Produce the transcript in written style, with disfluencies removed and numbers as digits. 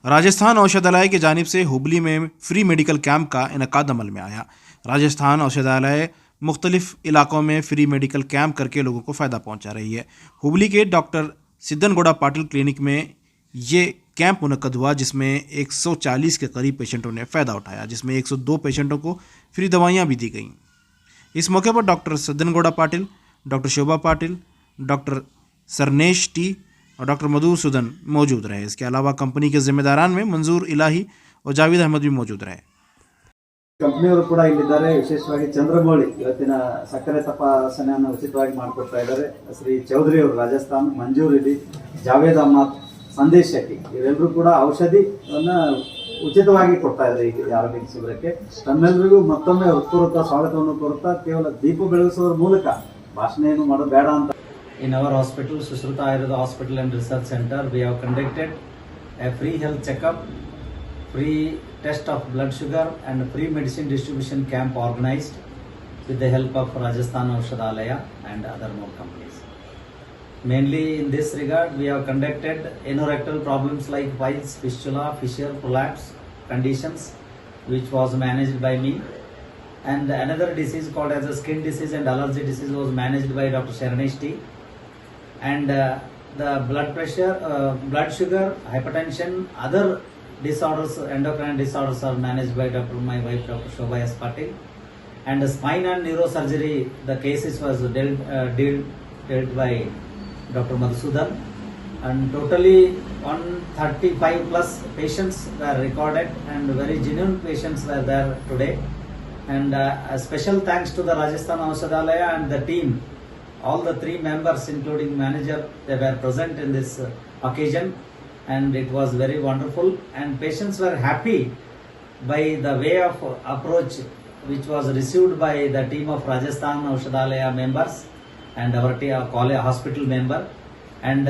राजस्थान औषधालय की जानिब से हुबली में फ्री मेडिकल कैंप का इनकाद अमल में आया। राजस्थान औषधालय मुख्तलिफ इलाकों में फ्री मेडिकल कैंप करके लोगों को फ़ायदा पहुंचा रही है। हुबली के डॉक्टर सिद्धनगौड़ा पाटिल क्लिनिक में ये कैंप मुनक्कद हुआ, जिसमें 140 के करीब पेशेंटों ने फ़ायदा उठाया, जिसमें 102 पेशेंटों को फ्री दवाइयाँ भी दी गईं। इस मौके पर डॉक्टर सिद्धनगौड़ा पाटिल, डॉक्टर शोभा पाटिल, डॉक्टर सरनेश टी और डॉक्टर मधुसूदन मौजूद रहे। इसके अलावा कंपनी के जिम्मेदारान में मंजूर इलाही और जावेद अहमद भी मौजूद रहे। ಕಂಪನಿಯವರು ಕೂಡ ಇಲ್ಲಿದ್ದಾರೆ. ವಿಶೇಷವಾಗಿ ಚಂದ್ರಮೌಳಿ ಇವತ್ತಿನ ಸಕ್ಕರೆ ತಪಾಸಣೆಯನ್ನು ಉಚಿತವಾಗಿ ಮಾಡಿಕೊಡ್ತಾ ಇದ್ದಾರೆ. ಶ್ರೀ ಚೌಧರಿ ಅವರು ರಾಜಸ್ಥಾನ್, ಮಂಜೂರ್ ಇಲ್ಲಿ, ಜಾವೇದ್ ಅಹಮದ್, ಸಂದೇಶ್ ಶೆಟ್ಟಿ ಇವರೆಲ್ಲರೂ ಕೂಡ ಔಷಧಿಯನ್ನು ಉಚಿತವಾಗಿ ಕೊಡ್ತಾ ಇದ್ದಾರೆ ಈ ಆರೋಗ್ಯ ಶಿಬಿರಕ್ಕೆ. ತಮ್ಮೆಲ್ಲರಿಗೂ ಮತ್ತೊಮ್ಮೆ ಹೃತ್ಪೂರ್ವಕ ಸ್ವಾಗತವನ್ನು ಕೋರುತ್ತಾ ಕೇವಲ ದೀಪ ಬೆಳಗಿಸುವುದರ ಮೂಲಕ ಭಾಷಣ ಏನು ಮಾಡೋದು ಬೇಡ ಅಂತ. In our hospital, Sushruta Ayurveda Hospital and Research Center, we have conducted a free health checkup, free test of blood sugar and free medicine distribution camp organized with the help of Rajasthan Aushadalaya and other more companies. Mainly in this regard, we have conducted anorectal problems like piles, fistula, fissure, prolapse conditions, which was managed by me. And another disease called as a skin disease and allergy disease was managed by Dr. Sarnesh T. And the blood pressure, blood sugar, hypertension, other disorders, endocrine disorders are managed by my wife, Dr. Shobha S. Patil. And the spine and neurosurgery, the cases was dealt by Dr. Madhusudan. And totally 135 plus patients were recorded and very genuine patients were there today. And a special thanks to the Rajasthan Aushadalaya and the team. All the three members, including manager, they were present in this occasion, and it was very wonderful. And patients were happy by the way of approach which was received by the team of Rajasthan Aushadalaya members and our hospital member. And